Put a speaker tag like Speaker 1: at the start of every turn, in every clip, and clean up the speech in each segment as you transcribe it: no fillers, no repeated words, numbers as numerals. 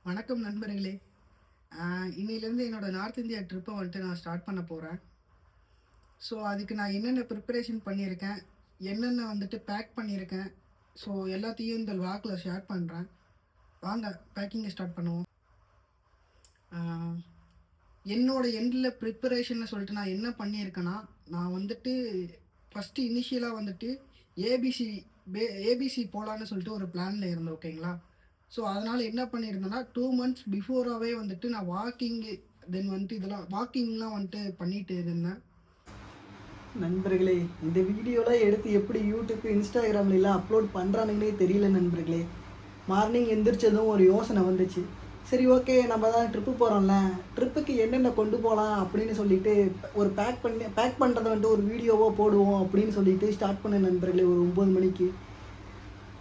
Speaker 1: வணக்கம் நண்பர்களே. இன்னையிலேருந்து என்னோடய நார்த் இந்தியா ட்ரிப்பை வந்துட்டு நான் ஸ்டார்ட் பண்ண போகிறேன். ஸோ அதுக்கு நான் என்னென்ன ப்ரிப்பரேஷன் பண்ணியிருக்கேன், என்னென்ன வந்துட்டு பேக் பண்ணியிருக்கேன், ஸோ எல்லாத்தையும் இந்த வாக்கில் ஷேர் பண்ணுறேன். வாங்க பேக்கிங்கை ஸ்டார்ட் பண்ணுவோம். என்னோட எண்டில் ப்ரிப்பரேஷன்னு சொல்லிட்டு நான் என்ன பண்ணியிருக்கேன்னா, நான் வந்துட்டு ஃபஸ்ட்டு இனிஷியலாக வந்துட்டு ஏபிசி ஏபிசி போகலான்னு சொல்லிட்டு ஒரு பிளானில் இருந்தேன். ஓகேங்களா? ஸோ அதனால் என்ன பண்ணியிருந்தேன்னா 2 months பிஃபோராகவே வந்துட்டு நான் தென் வந்துட்டு இதெல்லாம் வாக்கிங்லாம் வந்துட்டு பண்ணிகிட்டு இருந்தேன்.
Speaker 2: நண்பர்களே, இந்த வீடியோலாம் எடுத்து எப்படி யூடியூப் இன்ஸ்டாகிராம்லாம் அப்லோட் பண்ணுறானுங்கன்னே தெரியல நண்பர்களே. மார்னிங் எந்திரிச்சதும் ஒரு யோசனை வந்துச்சு. சரி, ஓகே, நம்ம தான் ட்ரிப்பு போகிறோம்ல, ட்ரிப்புக்கு என்னென்ன கொண்டு போகலாம் அப்படின்னு சொல்லிட்டு ஒரு பேக் பண்ணுறதை வந்துட்டு ஒரு வீடியோவாக போடுவோம் அப்படின்னு சொல்லிட்டு ஸ்டார்ட் பண்ண நண்பர்களே. ஒரு 9 மணிக்கு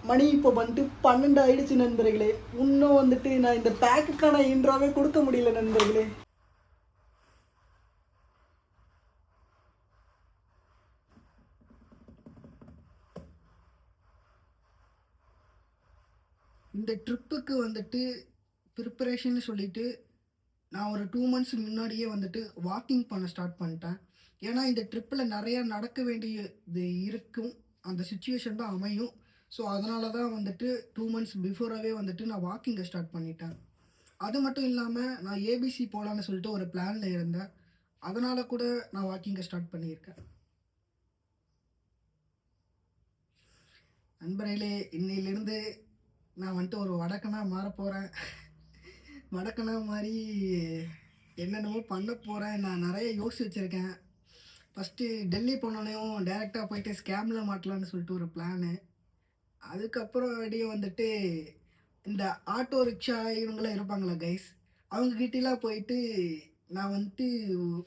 Speaker 2: மணி இப்போ வந்துட்டு 12 ஆயிடுச்சு நண்பர்களே. இன்னும் வந்துட்டு நான் இந்த பேக்குக்கான இன்ட்ரோவே கொடுக்க முடியல நண்பர்களே.
Speaker 1: இந்த ட்ரிப்புக்கு வந்துட்டு ப்ரிப்பரேஷன்னு சொல்லிட்டு நான் ஒரு 2 months முன்னாடியே வந்துட்டு வாக்கிங் பண்ண ஸ்டார்ட் பண்ணிட்டேன். ஏன்னா இந்த ட்ரிப்பில் நிறையா நடக்க வேண்டியது இருக்கும், அந்த சுச்சுவேஷன் தான் அமையும். ஸோ அதனால தான் வந்துட்டு 2 months பிஃபோராகவே வந்துட்டு நான் வாக்கிங்கை ஸ்டார்ட் பண்ணிட்டேன். அது மட்டும் இல்லாமல் நான் ஏபிசி போகலான்னு சொல்லிட்டு ஒரு பிளானில் இருந்தேன். அதனால் கூட நான் வாக்கிங்கை ஸ்டார்ட் பண்ணியிருக்கேன். நண்பர்களே, இன்னையிலேருந்து நான் வந்துட்டு ஒரு வடக்கனாக மாற போகிறேன். வடக்கனா மாதிரி என்னென்னமோ பண்ண போகிறேன். நான் நிறைய யோசிச்சு வச்சுருக்கேன். ஃபஸ்ட்டு டெல்லி போனோடனையும் டைரெக்டாக போயிட்டு ஸ்கேமில் மாட்டலான்னு சொல்லிட்டு ஒரு பிளானு. அதுக்கப்புறம் அப்படியே வந்துட்டு இந்த ஆட்டோ ரிக்ஷா இவங்களாம் இருப்பாங்களா கைஸ், அவங்கக்கிட்டலாம் போயிட்டு நான் வந்துட்டு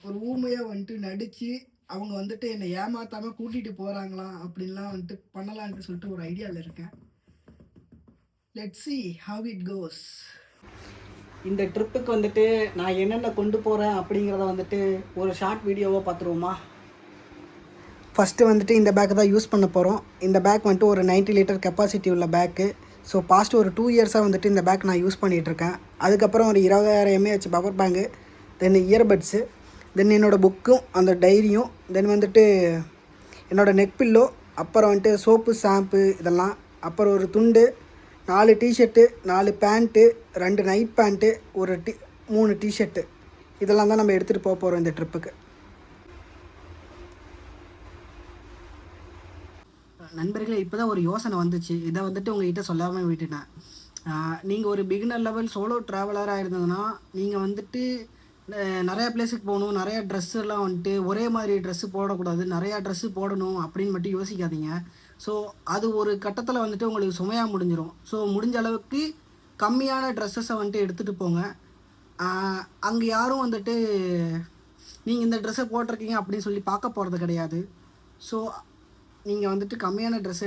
Speaker 1: ஒரு ஊமையாக வந்துட்டு நடித்து அவங்க வந்துட்டு என்னை ஏமாற்றாமல் கூட்டிகிட்டு போகிறாங்களாம் அப்படின்லாம் வந்துட்டு பண்ணலான்ட்டு சொல்லிட்டு ஒரு ஐடியாவில் இருக்கேன். Let's see how it goes.
Speaker 2: இந்த ட்ரிப்புக்கு வந்துட்டு நான் என்னென்ன கொண்டு போகிறேன் அப்படிங்கிறத வந்துட்டு ஒரு ஷார்ட் வீடியோவாக பார்த்துருவோமா?
Speaker 1: ஃபஸ்ட்டு வந்துட்டு இந்த பேக்கை தான் யூஸ் பண்ண போகிறோம். இந்த பேக் வந்துட்டு ஒரு 90 லிட்டர் கெப்பாசிட்டி உள்ள பேக்கு. ஸோ பாஸ்ட் ஒரு 2 இயர்ஸாக வந்துட்டு இந்த பேக் நான் யூஸ் பண்ணிகிட்ருக்கேன். அதுக்கப்புறம் ஒரு 20,000 mAh பவர் பேங்கு, தென் இயர்பட்ஸு, தென் என்னோடய புக்கும் அந்த டைரியும், தென் வந்துட்டு என்னோடய நெக் பில்லோ, அப்புறம் வந்துட்டு சோப்பு ஷாம்பு இதெல்லாம், அப்புறம் ஒரு துண்டு, 4 t-shirt, 4 pant, 2 night pant, 3 t-shirt, இதெல்லாம் தான் நம்ம எடுத்துகிட்டு போக போகிறோம் இந்த ட்ரிப்புக்கு. நண்பர்களே, இப்போ தான் ஒரு யோசனை வந்துச்சு. இதை வந்துட்டு உங்கள்கிட்ட சொல்லாமல் விட்டுட்டேன். நீங்கள் ஒரு பிகினர் லெவல் சோலோ ட்ராவலராக இருந்ததுன்னா நீங்கள் வந்துட்டு நிறையா பிளேஸுக்கு போகணும், நிறையா ட்ரெஸ்ஸெல்லாம் வந்துட்டு ஒரே மாதிரி ட்ரெஸ்ஸு போடக்கூடாது, நிறையா ட்ரெஸ்ஸு போடணும் அப்படின்னு மட்டும் யோசிக்காதீங்க. ஸோ அது ஒரு கட்டத்தில் வந்துட்டு உங்களுக்கு சுமையாக முடிஞ்சிடும். ஸோ முடிஞ்ச அளவுக்கு கம்மியான ட்ரெஸ்ஸஸை வந்துட்டு எடுத்துகிட்டு போங்க. அங்கே யாரும் வந்துட்டு நீங்கள் இந்த ட்ரெஸ்ஸை போட்டிருக்கீங்க அப்படின்னு சொல்லி பார்க்க போகிறது கிடையாது. ஸோ நீங்கள் வந்துட்டு கம்மியான ட்ரெஸ்